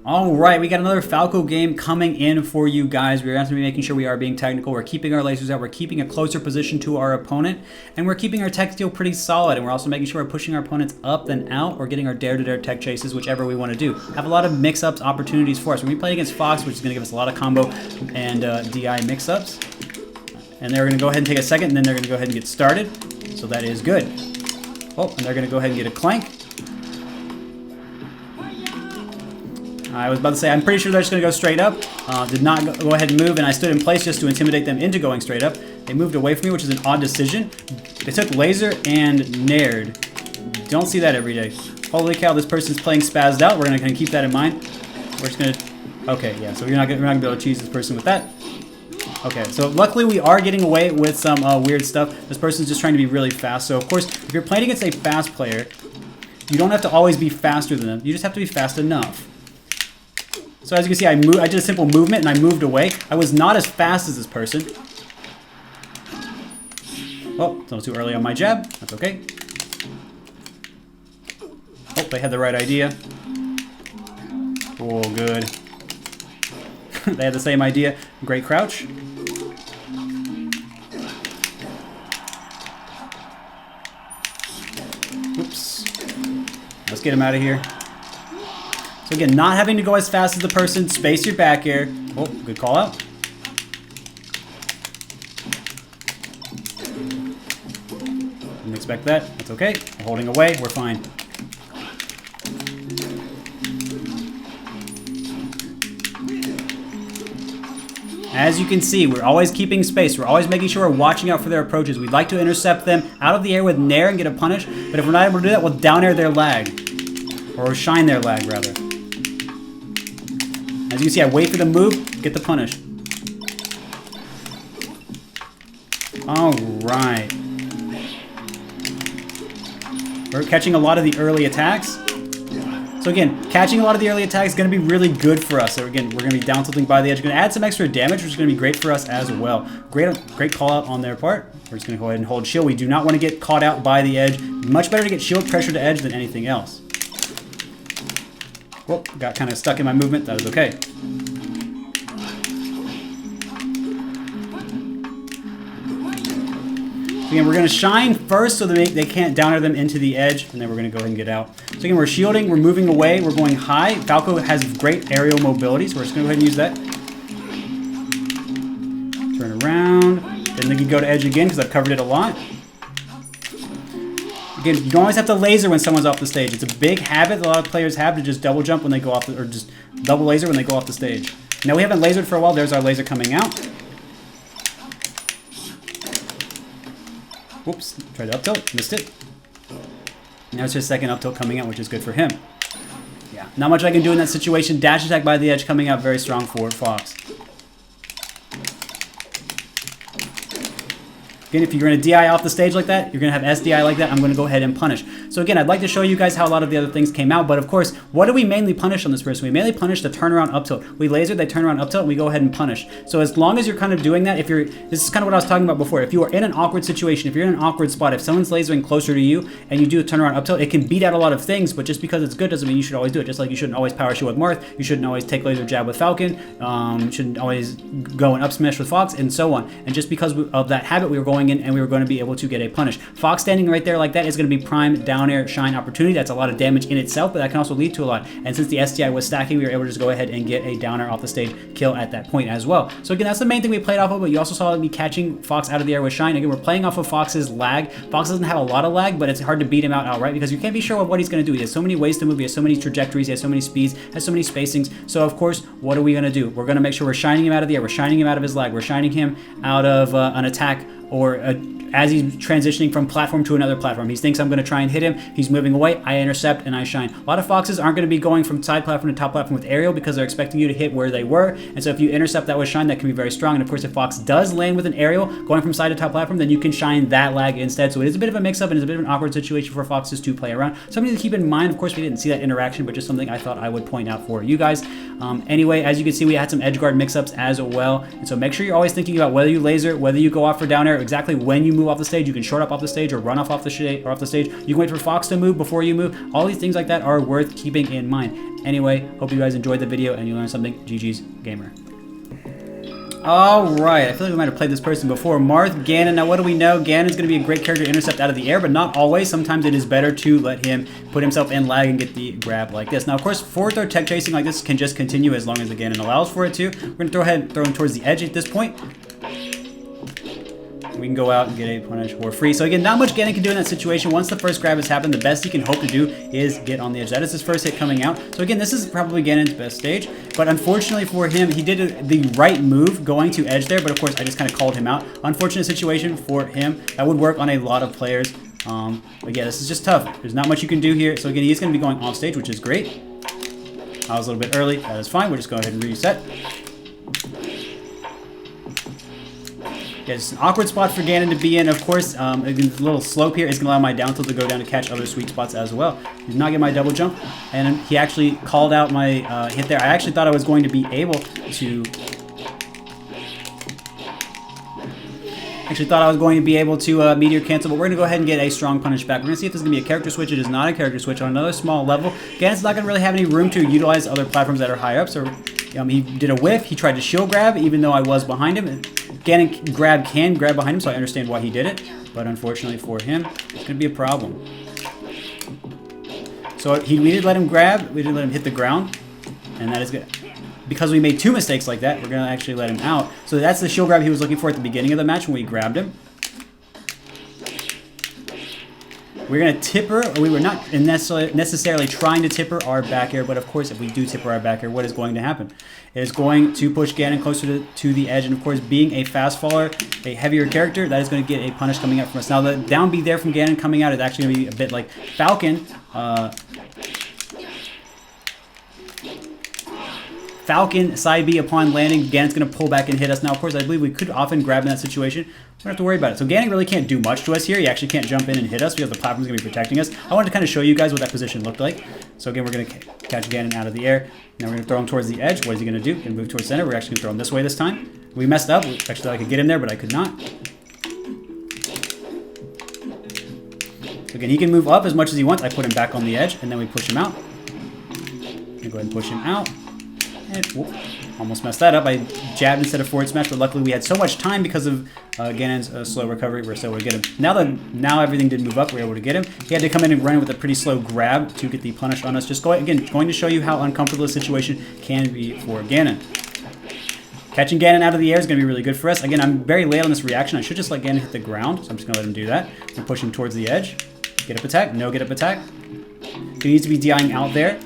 All right, we got another Falco game coming in for you guys. We're going to be making sure we are being technical. We're keeping our lasers out. We're keeping a closer position to our opponent. And we're keeping our tech steel pretty solid. And we're also making sure we're pushing our opponents up and out or getting our dare-to-dare tech chases, whichever we want to do. Have a lot of mix-ups opportunities for us. We're going to be playing against Fox, which is going to give us a lot of combo and DI mix-ups. And they're going to go ahead and take a second, and then they're going to go ahead and get started. So that is good. Oh, and they're going to go ahead and get a clank. I was about to say, I'm pretty sure they're just going to go straight up. Did not go ahead and move, and I stood in place just to intimidate them into going straight up. They moved away from me, which is an odd decision. They took laser and nared. Don't see that every day. Holy cow, this person's playing spazzed out. We're going to keep that in mind. We're just going to... Okay, yeah, so we're not going to be able to cheese this person with that. Okay, so luckily we are getting away with some weird stuff. This person's just trying to be really fast. So, of course, if you're playing against a fast player, you don't have to always be faster than them. You just have to be fast enough. So as you can see, I did a simple movement and I moved away. I was not as fast as this person. Oh, it's a little too early on my jab. That's okay. Oh, they had the right idea. Oh, good. They had the same idea. Great crouch. Oops. Let's get him out of here. So again, not having to go as fast as the person, space your back air. Oh, good call out. Didn't expect that. That's okay. We're holding away. We're fine. As you can see, we're always keeping space. We're always making sure we're watching out for their approaches. We'd like to intercept them out of the air with nair and get a punish, but if we're not able to do that, we'll down air their lag. Or shine their lag, rather. As you can see, I wait for the move, get the punish. Alright. We're catching a lot of the early attacks. So again, catching a lot of the early attacks is going to be really good for us. So again, we're going to be down tilting by the edge. We're going to add some extra damage, which is going to be great for us as well. Great call out on their part. We're just going to go ahead and hold shield. We do not want to get caught out by the edge. Much better to get shield pressure to edge than anything else. Whoop, got kind of stuck in my movement. That is okay. Again, we're going to shine first so that they can't downer them into the edge, and then we're going to go ahead and get out. So again, we're shielding, we're moving away, we're going high. Falco has great aerial mobility, so we're just going to go ahead and use that. Turn around. Then they can go to edge again because I've covered it a lot. Again, you don't always have to laser when someone's off the stage. It's a big habit that a lot of players have to just double jump when they go off, or just double laser when they go off the stage. Now we haven't lasered for a while. There's our laser coming out. Whoops, tried to up tilt, missed it. Now it's his second up tilt coming out, which is good for him. Yeah, not much I can do in that situation. Dash attack by the edge coming out very strong for Fox. Again, if you're going to DI off the stage like that, you're going to have SDI like that, I'm going to go ahead and punish. So again, I'd like to show you guys how a lot of the other things came out, but of course, what do we mainly punish on this person? We mainly punish the turnaround up tilt. We laser, they turn around up tilt, and we go ahead and punish. So as long as you're kind of doing that, this is kind of what I was talking about before. If you are in an awkward situation, if you're in an awkward spot, if someone's lasering closer to you and you do a turnaround up tilt, it can beat out a lot of things, but just because it's good doesn't mean you should always do it. Just like you shouldn't always power shield with Marth, you shouldn't always take laser jab with Falcon, shouldn't always go and up smash with Fox, and so on. And just because of that habit, we were going in and we were going to be able to get a punish. Fox standing right there like that is going to be prime down air shine opportunity. That's a lot of damage in itself, but that can also lead to a lot. And since the SDI was stacking, we were able to just go ahead and get a down air off the stage kill at that point as well. So again, that's the main thing we played off of, but you also saw me catching Fox out of the air with shine. Again, we're playing off of Fox's lag. Fox doesn't have a lot of lag, but it's hard to beat him out outright because you can't be sure of what he's going to do. He has so many ways to move, he has so many trajectories, he has so many speeds, has so many spacings. So of course, what are we going to do? We're going to make sure we're shining him out of the air, we're shining him out of his lag, we're shining him out of an attack or as he's transitioning from platform to another platform. He thinks I'm going to try and hit him. He's moving away. I intercept and I shine. A lot of Foxes aren't going to be going from side platform to top platform with aerial because they're expecting you to hit where they were. And so if you intercept that with shine, that can be very strong. And of course, if Fox does land with an aerial going from side to top platform, then you can shine that lag instead. So it is a bit of a mix-up and it's a bit of an awkward situation for Foxes to play around. Something to keep in mind. Of course, we didn't see that interaction, but just something I thought I would point out for you guys. Anyway, as you can see, we had some edge guard mix-ups as well. And so make sure you're always thinking about whether you laser, whether you go off for down air, matter exactly when you move off the stage. You can short up off the stage or run off the stage. You can wait for Fox to move before you move. All these things like that are worth keeping in mind. Anyway, hope you guys enjoyed the video and you learned something. GG's gamer. Alright, I feel like we might have played this person before. Marth Ganon. Now, what do we know? Ganon's going to be a great character to intercept out of the air, but not always. Sometimes it is better to let him put himself in lag and get the grab like this. Now, of course, forward throw tech chasing like this can just continue as long as the Ganon allows for it to. We're going to throw ahead and throw him towards the edge at this point. We can go out and get a punish for free. So again, not much Ganon can do in that situation. Once the first grab has happened, the best he can hope to do is get on the edge. That is his first hit coming out. So again, this is probably Ganon's best stage. But unfortunately for him, he did the right move going to edge there. But of course, I just kind of called him out. Unfortunate situation for him. That would work on a lot of players. But yeah, this is just tough. There's not much you can do here. So again, he's going to be going off stage, which is great. I was a little bit early. That is fine. We'll just go ahead and reset. Yeah, it's an awkward spot for Ganon to be in. Of course, a little slope here is going to allow my down tilt to go down to catch other sweet spots as well. He did not get my double jump, and he actually called out my hit there. I actually thought I was going to be able to... meteor cancel, but we're going to go ahead and get a strong punish back. We're going to see if this is going to be a character switch. It is not a character switch on another small level. Ganon's not going to really have any room to utilize other platforms that are high up, so he did a whiff. He tried to shield grab, even though I was behind him. Ganon can grab behind him, so I understand why he did it. But unfortunately for him, it's going to be a problem. So we did let him grab. We did let him hit the ground. And that is good. Because we made two mistakes like that, we're going to actually let him out. So that's the shield grab he was looking for at the beginning of the match when we grabbed him. We're going to tipper, or we were not necessarily trying to tipper our back air, but of course if we do tipper our back air, what is going to happen? It is going to push Ganon closer to the edge, and of course being a fast faller, a heavier character, that is going to get a punish coming out from us. Now the down B there from Ganon coming out is actually going to be a bit like Falcon. Falcon side B upon landing, Ganon's going to pull back and hit us. Now, of course, I believe we could often grab in that situation. We don't have to worry about it. So Ganon really can't do much to us here. He actually can't jump in and hit us because the platform's going to be protecting us. I wanted to kind of show you guys what that position looked like. So again, we're going to catch Ganon out of the air. Now we're going to throw him towards the edge. What is he going to do? He's going to move towards center. We're actually going to throw him this way this time. We messed up. We actually thought I could get him there, but I could not. So again, he can move up as much as he wants. I put him back on the edge, and then we push him out. I'm going to go ahead and push him out. And, whoop, almost messed that up. I jabbed instead of forward smash, but luckily we had so much time because of Ganon's slow recovery. We're still able to get him. Now everything did move up. We were able to get him. He had to come in and run with a pretty slow grab to get the punish on us. Just going to show you how uncomfortable the situation can be for Ganon. Catching Ganon out of the air is going to be really good for us. Again, I'm very late on this reaction. I should just let Ganon hit the ground, so I'm just going to let him do that. And push him towards the edge. Get up attack. No get up attack. He needs to be DIing out there.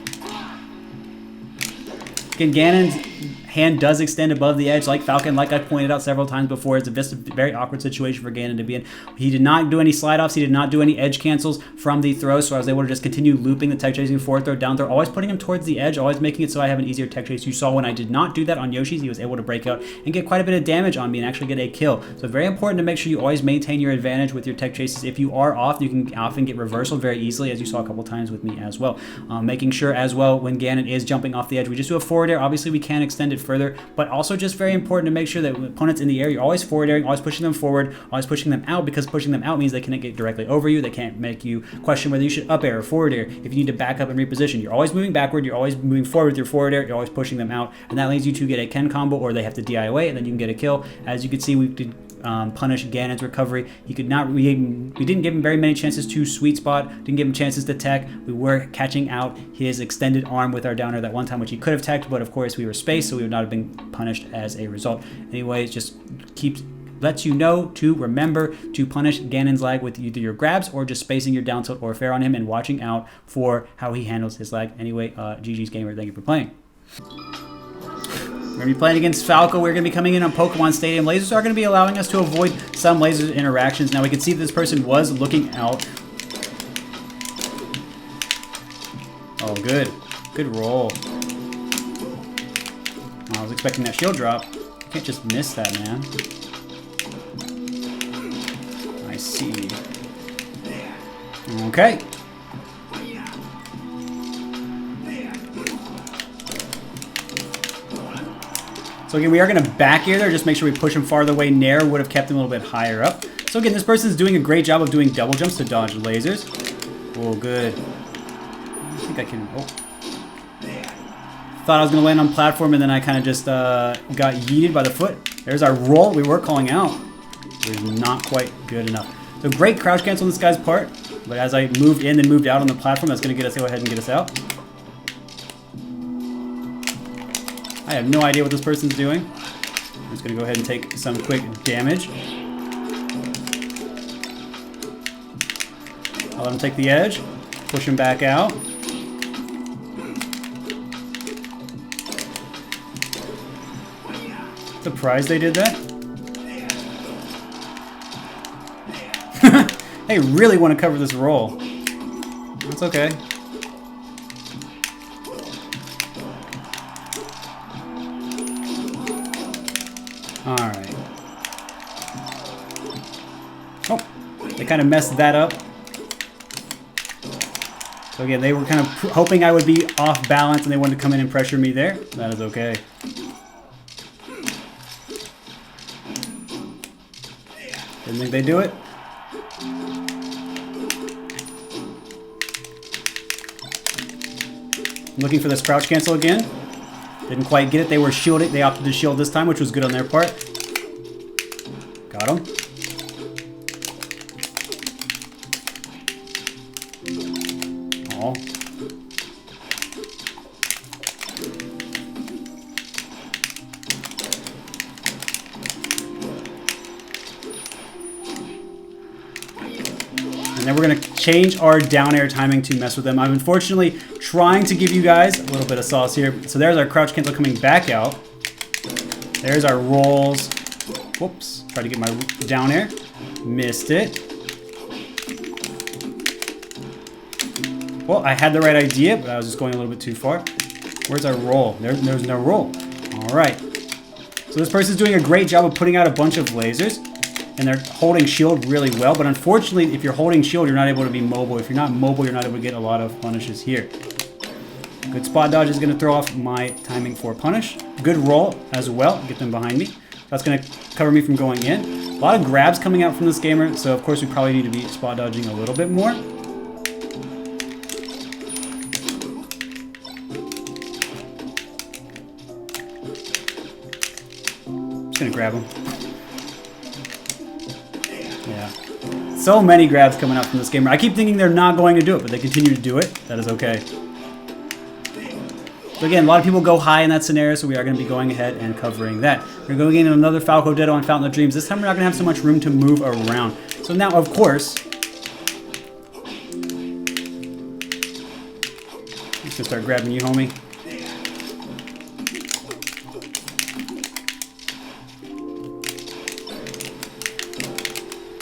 Again, Ganon's hand does extend above the edge like Falcon, like I pointed out several times before. It's a very awkward situation for Ganon to be in. He did not do any slide offs. He did not do any edge cancels from the throw, so I was able to just continue looping the tech chasing forward throw, down throw, always putting him towards the edge, always making it so I have an easier tech chase. You saw when I did not do that on Yoshi's, he was able to break out and get quite a bit of damage on me and actually get a kill. So very important to make sure you always maintain your advantage with your tech chases. If you are off, you can often get reversal very easily, as you saw a couple times with me as well. Making sure as well when Ganon is jumping off the edge, we just do a forward air. Obviously, we can extend it further, but also just very important to make sure that opponents in the air, you're always forward airing, always pushing them forward, always pushing them out, because pushing them out means they can't get directly over you. They can't make you question whether you should up air or forward air. If you need to back up and reposition, you're always moving backward, you're always moving forward with your forward air, you're always pushing them out, and that leads you to get a Ken combo, or they have to DI away, and then you can get a kill. As you can see, we did punish Ganon's recovery. He could not. We didn't give him very many chances to sweet spot. Didn't give him chances to tech. We were catching out his extended arm with our downer that one time, which he could have teched, but of course we were spaced, so we would not have been punished as a result. Anyway, it just lets you know to remember to punish Ganon's lag with either your grabs or just spacing your down tilt or fair on him and watching out for how he handles his lag. Anyway, GG's gamer, thank you for playing. We're going to be playing against Falco. We're going to be coming in on Pokemon Stadium. Lasers are going to be allowing us to avoid some laser interactions. Now we can see that this person was looking out. Oh, good. Good roll. I was expecting that shield drop. You can't just miss that, man. I see. Okay. So again, we are going to back air there, just make sure we push him farther away. Nair would have kept him a little bit higher up. So again, this person is doing a great job of doing double jumps to dodge lasers. Oh, good. I think I can... Oh. Thought I was going to land on platform, and then I kind of just got yeeted by the foot. There's our roll we were calling out. It was not quite good enough. So great crouch cancel on this guy's part. But as I moved in and moved out on the platform, that's going to get us, go ahead and get us out. I have no idea what this person's doing. I'm just going to go ahead and take some quick damage. I'll let him take the edge. Push him back out. Surprised they did that. They really want to cover this roll. That's okay. Alright. Oh, they kind of messed that up. So again, they were kind of hoping I would be off balance and they wanted to come in and pressure me there. That is okay. Didn't think they'd do it. I'm looking for this crouch cancel again. Didn't quite get it. They were shielding. They opted to shield this time, which was good on their part. Got him. Oh. And then we're going to change our down air timing to mess with them. I'm unfortunately trying to give you guys a little bit of sauce here. So there's our crouch cancel coming back out. There's our rolls. Whoops. Try to get my down air. Missed it. Well, I had the right idea, but I was just going a little bit too far. Where's our roll? There's no roll. All right. So this person's doing a great job of putting out a bunch of lasers. And they're holding shield really well, but unfortunately, if you're holding shield, you're not able to be mobile. If you're not mobile, you're not able to get a lot of punishes here. Good spot dodge is going to throw off my timing for punish. Good roll as well, get them behind me. That's going to cover me from going in. A lot of grabs coming out from this gamer, so of course we probably need to be spot dodging a little bit more. Just going to grab him. Yeah. So many grabs coming out from this gamer. I keep thinking they're not going to do it, but they continue to do it. That is okay. So again, a lot of people go high in that scenario, so we are going to be going ahead and covering that. We're going in another Falco Ditto on Fountain of Dreams. This time we're not going to have so much room to move around. So now, of course, I'm just going to start grabbing you, homie.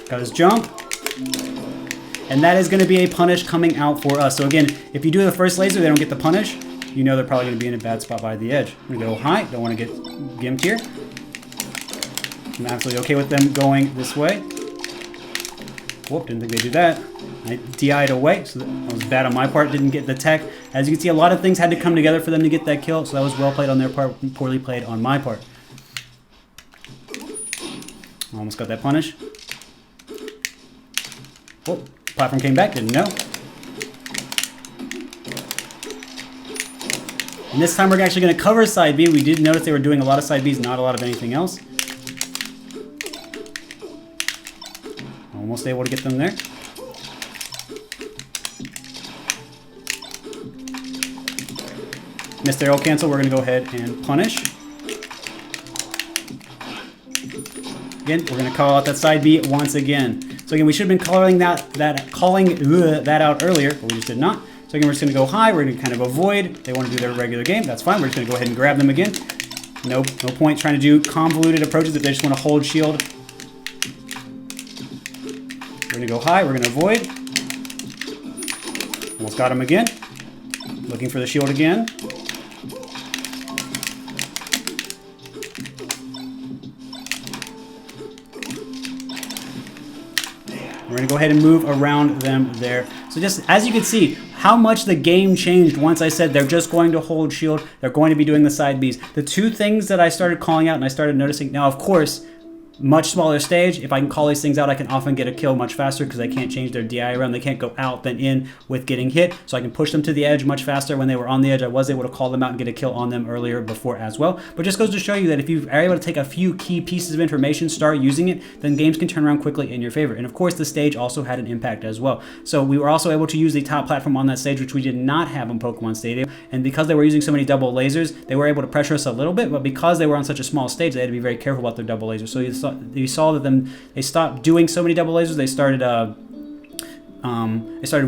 Got his jump. And that is going to be a punish coming out for us. So again, if you do the first laser, they don't get the punish. You know they're probably going to be in a bad spot by the edge. I'm going to go high. Don't want to get gimped here. I'm absolutely okay with them going this way. Whoop, didn't think they'd do that. I DI'd away, so that was bad on my part. Didn't get the tech. As you can see, a lot of things had to come together for them to get that kill, so that was well played on their part, poorly played on my part. Almost got that punish. Whoop, platform came back, didn't know. And this time we're actually going to cover side B. We did notice they were doing a lot of side Bs, not a lot of anything else. Almost able to get them there. Missed their ult cancel. We're going to go ahead and punish. Again, we're going to call out that side B once again. So again, we should have been calling that out earlier, but we just did not. So again, we're just going to go high. We're going to kind of avoid. They want to do their regular game. That's fine. We're just going to go ahead and grab them again. No point trying to do convoluted approaches if they just want to hold shield. We're going to go high. We're going to avoid. Almost got him again. Looking for the shield again. We're going to go ahead and move around them there. So just as you can see, how much the game changed once I said they're just going to hold shield, they're going to be doing the side Bs. The two things that I started calling out and I started noticing, now of course, much smaller stage. If I can call these things out, I can often get a kill much faster because I can't change their DI around. They can't go out then in with getting hit. So I can push them to the edge much faster. When they were on the edge, I was able to call them out and get a kill on them earlier before as well. But just goes to show you that if you are able to take a few key pieces of information, start using it, then games can turn around quickly in your favor. And of course, the stage also had an impact as well. So we were also able to use the top platform on that stage, which we did not have on Pokemon Stadium. And because they were using so many double lasers, they were able to pressure us a little bit. But because they were on such a small stage, they had to be very careful about their double lasers. So you saw that they stopped doing so many double lasers. They started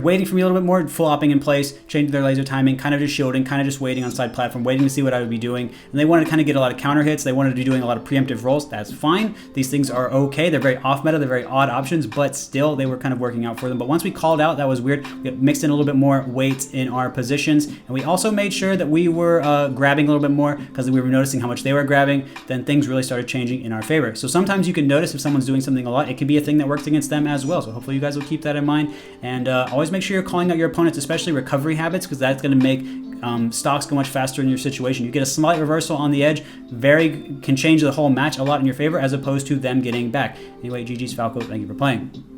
waiting for me a little bit more, flopping in place, changing their laser timing, kind of just shielding, kind of just waiting on side platform, waiting to see what I would be doing. And they wanted to kind of get a lot of counter hits. They wanted to be doing a lot of preemptive rolls. That's fine. These things are okay. They're very off meta. They're very odd options, but still they were kind of working out for them. But once we called out, that was weird. We mixed in a little bit more weight in our positions. And we also made sure that we were grabbing a little bit more because we were noticing how much they were grabbing. Then things really started changing in our favor. So sometimes you can notice if someone's doing something a lot, it could be a thing that works against them as well. So hopefully you guys will keep that in mind. And always make sure you're calling out your opponents, especially recovery habits, because that's going to make stocks go much faster in your situation. You get a slight reversal on the edge, can change the whole match a lot in your favor, as opposed to them getting back. Anyway, GG's Falco, thank you for playing.